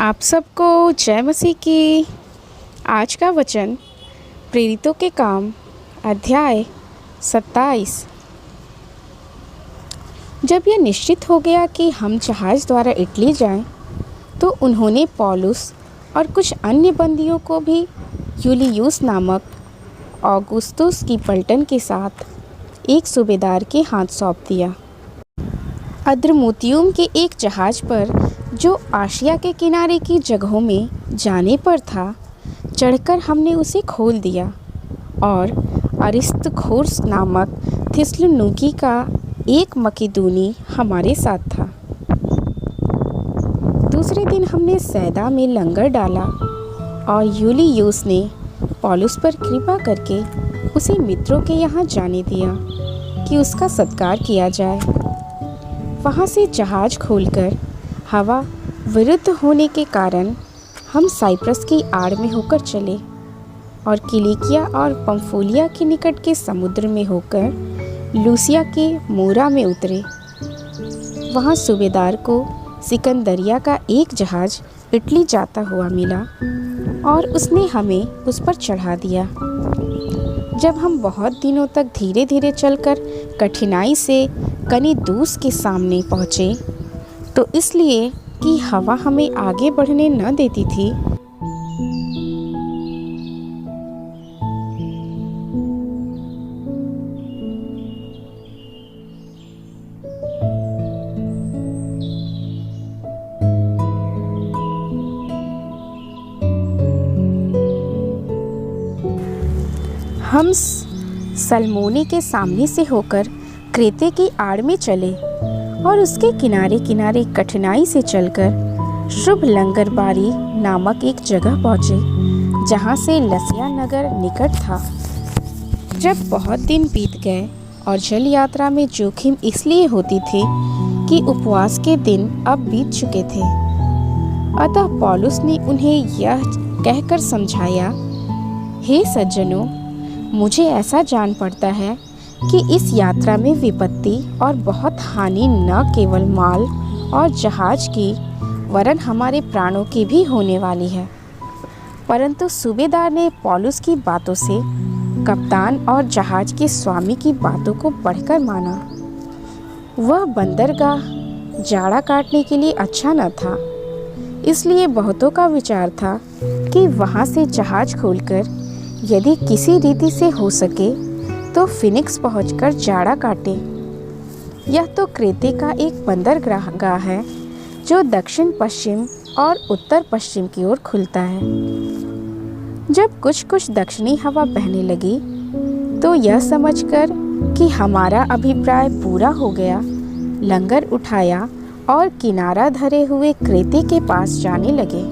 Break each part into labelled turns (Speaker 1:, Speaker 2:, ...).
Speaker 1: आप सबको जय मसीह की। आज का वचन प्रेरितों के काम अध्याय 27। जब यह निश्चित हो गया कि हम जहाज़ द्वारा इटली जाएं, तो उन्होंने पौलुस और कुछ अन्य बंदियों को भी यूलियुस नामक ऑगुस्तुस की पलटन के साथ एक सूबेदार के हाथ सौंप दिया। अद्रमुत्तियुम के एक जहाज़ पर, जो आशिया के किनारे की जगहों में जाने पर था, चढ़कर हमने उसे खोल दिया और अरिस्तर्खुस नामक थिस्सलुनीकि का एक मकेदोनी हमारे साथ था। दूसरे दिन हमने सैदा में लंगर डाला और यूलियुस ने पौलुस पर कृपा करके उसे मित्रों के यहाँ जाने दिया कि उसका सत्कार किया जाए। वहाँ से जहाज़ खोलकर हवा विरुद्ध होने के कारण हम साइप्रस की आड़ में होकर चले और किलिकिया और पंफूलिया के निकट के समुद्र में होकर लूसिया के मूरा में उतरे। वहाँ सूबेदार को सिकंदरिया का एक जहाज़ इटली जाता हुआ मिला और उसने हमें उस पर चढ़ा दिया। जब हम बहुत दिनों तक धीरे धीरे चलकर कठिनाई से कनिदुस के सामने पहुँचे, तो इसलिए कि हवा हमें आगे बढ़ने न देती थी, हम सलमोने के सामने से होकर क्रेते की आड़ में चले और उसके किनारे किनारे कठिनाई से चलकर शुभ लंगरबारी नामक एक जगह पहुँचे, जहाँ से लसिया नगर निकट था। जब बहुत दिन बीत गए और जल यात्रा में जोखिम इसलिए होती थी कि उपवास के दिन अब बीत चुके थे, अतः पौलुस ने उन्हें यह कहकर समझाया, हे सज्जनों, मुझे ऐसा जान पड़ता है कि इस यात्रा में विपत्ति और बहुत हानि न केवल माल और जहाज की, वरन हमारे प्राणों की भी होने वाली है। परंतु सूबेदार ने पौलुस की बातों से कप्तान और जहाज के स्वामी की बातों को बढ़कर माना। वह बंदरगाह जाड़ा काटने के लिए अच्छा न था, इसलिए बहुतों का विचार था कि वहाँ से जहाज खोलकर यदि किसी रीति से हो सके तो फिनिक्स पहुंचकर जाड़ा काटे। यह तो क्रेते का एक बंदरगाह है जो दक्षिण पश्चिम और उत्तर पश्चिम की ओर खुलता है। जब कुछ कुछ दक्षिणी हवा बहने लगी, तो यह समझकर कि हमारा अभिप्राय पूरा हो गया, लंगर उठाया और किनारा धरे हुए क्रेते के पास जाने लगे।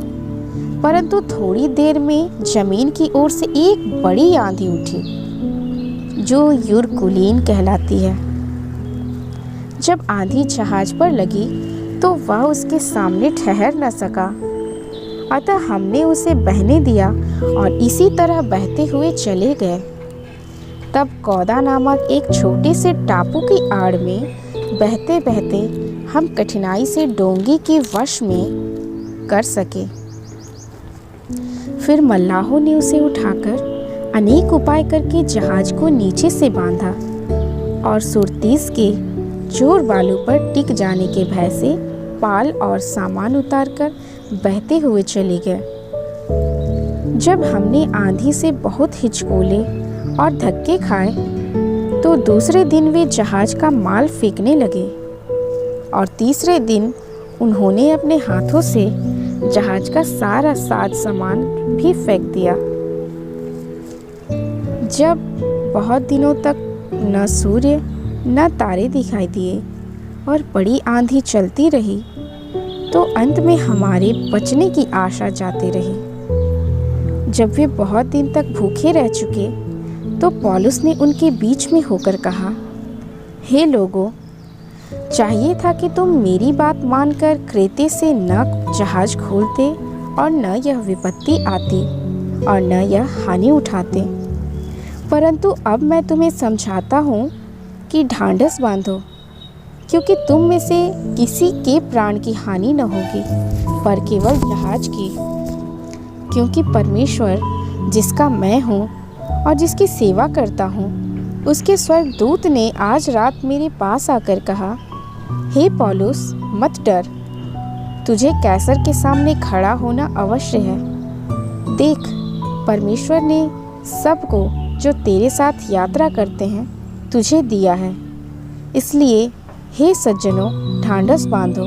Speaker 1: परंतु थोड़ी देर में जमीन की ओर से एक बड़ी आंधी उठी, जो यूरकुलीन कहलाती है। जब आंधी जहाज पर लगी, तो वह उसके सामने ठहर न सका, अतः हमने उसे बहने दिया और इसी तरह बहते हुए चले गए। तब कौदा नामक एक छोटे से टापू की आड़ में बहते बहते हम कठिनाई से डोंगी के वश में कर सके। फिर मल्लाहों ने उसे उठाकर अनेक उपाय करके जहाज को नीचे से बांधा और सुरतीस के जोर बालू पर टिक जाने के भय से पाल और सामान उतारकर बहते हुए चले गए। जब हमने आंधी से बहुत हिचकोले और धक्के खाए, तो दूसरे दिन वे जहाज का माल फेंकने लगे और तीसरे दिन उन्होंने अपने हाथों से जहाज का सारा साज सामान भी फेंक दिया। जब बहुत दिनों तक न सूर्य न तारे दिखाई दिए और बड़ी आंधी चलती रही, तो अंत में हमारे बचने की आशा जाती रही। जब वे बहुत दिन तक भूखे रह चुके, तो पौलुस ने उनके बीच में होकर कहा, हे लोगों, चाहिए था कि तुम मेरी बात मानकर क्रेते से न जहाज खोलते और न यह विपत्ति आती और न यह हानि उठाते। परंतु अब मैं तुम्हें समझाता हूँ कि ढांढस बांधो, क्योंकि तुम में से किसी के प्राण की हानि न होगी, पर केवल जहाज की। क्योंकि परमेश्वर जिसका मैं हूँ और जिसकी सेवा करता हूँ, उसके स्वर्गदूत ने आज रात मेरे पास आकर कहा, हे पौलुस, मत डर, तुझे कैसर के सामने खड़ा होना अवश्य है। देख, परमेश्वर ने सबको जो तेरे साथ यात्रा करते हैं तुझे दिया है। इसलिए हे सज्जनों, ढांढस बांधो,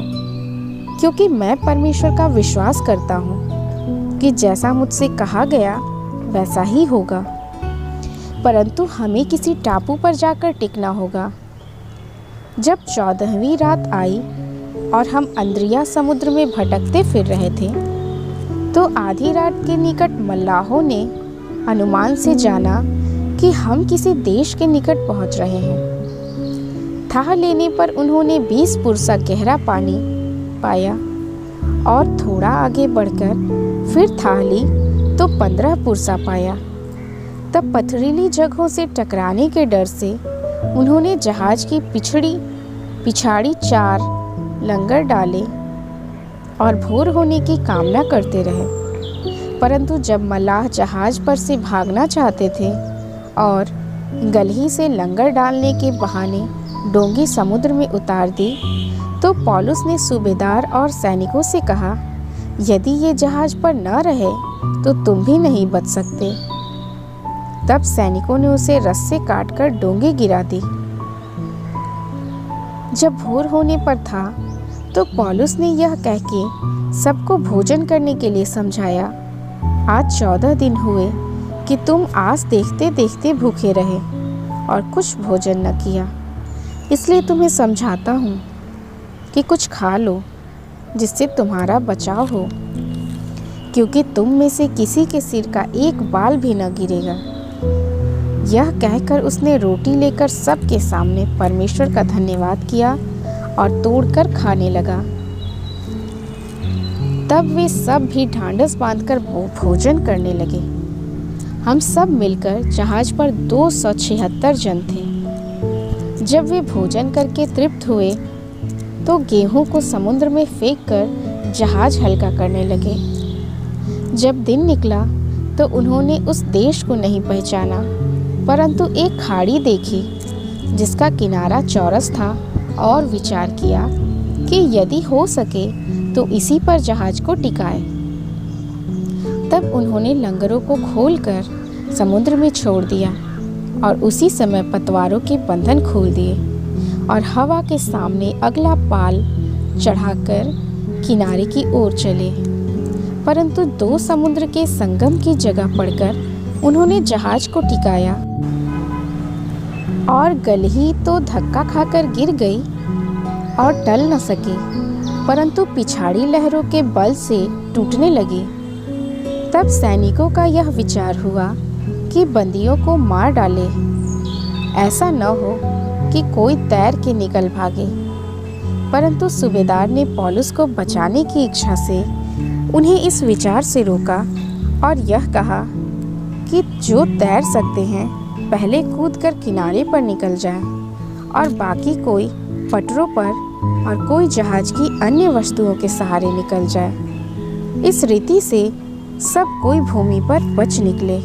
Speaker 1: क्योंकि मैं परमेश्वर का विश्वास करता हूँ कि जैसा मुझसे कहा गया वैसा ही होगा। परंतु हमें किसी टापू पर जाकर टिकना होगा। जब 14वीं रात आई और हम अंद्रिया समुद्र में भटकते फिर रहे थे, तो आधी रात के निकट मल्लाहों ने अनुमान से जाना कि हम किसी देश के निकट पहुंच रहे हैं। थाह लेने पर उन्होंने 20 पुरसा गहरा पानी पाया और थोड़ा आगे बढ़कर फिर थाह ली तो 15 पुरसा पाया। तब पथरीली जगहों से टकराने के डर से उन्होंने जहाज की पिछाड़ी 4 लंगर डाले और भोर होने की कामना करते रहे। परंतु जब मल्लाह जहाज पर से भागना चाहते थे और गलही से लंगर डालने के बहाने डोंगी समुद्र में उतार दी, तो पौलुस ने सूबेदार और सैनिकों से कहा, यदि ये जहाज पर न रहे तो तुम भी नहीं बच सकते। तब सैनिकों ने उसे रस्से काटकर डोंगी गिरा दी। जब भोर होने पर था तो पौलुस ने यह कह के सबको भोजन करने के लिए समझाया, आज 14 दिन हुए कि तुम आस देखते देखते भूखे रहे और कुछ भोजन न किया। इसलिए तुम्हें समझाता हूँ कि कुछ खा लो जिससे तुम्हारा बचाव हो, क्योंकि तुम में से किसी के सिर का एक बाल भी न गिरेगा। यह कहकर उसने रोटी लेकर सबके सामने परमेश्वर का धन्यवाद किया और तोड़कर खाने लगा। तब वे सब भी ढांढस बांधकर भोजन करने लगे। हम सब मिलकर जहाज पर 276 जन थे। जब वे भोजन करके तृप्त हुए तो गेहूं को समुद्र में फेंककर जहाज हल्का करने लगे। जब दिन निकला तो उन्होंने उस देश को नहीं पहचाना, परंतु एक खाड़ी देखी जिसका किनारा चौरस था और विचार किया कि यदि हो सके तो इसी पर जहाज को टिकाए। तब उन्होंने लंगरों को खोलकर समुद्र में छोड़ दिया और उसी समय पतवारों के बंधन खोल दिए और हवा के सामने अगला पाल चढ़ाकर किनारे की ओर चले। परंतु 2 समुद्र के संगम की जगह पड़कर उन्होंने जहाज को टिकाया और गलही तो धक्का खाकर गिर गई और टल न सकी, परंतु पिछाड़ी लहरों के बल से टूटने लगी। तब सैनिकों का यह विचार हुआ कि बंदियों को मार डाले, ऐसा न हो कि कोई तैर के निकल भागे। परंतु सूबेदार ने पौलुस को बचाने की इच्छा से उन्हें इस विचार से रोका और यह कहा कि जो तैर सकते हैं पहले कूदकर किनारे पर निकल जाए और बाकी कोई पटरों पर और कोई जहाज की अन्य वस्तुओं के सहारे निकल जाए। इस रीति से सब कोई भूमि पर बच निकले।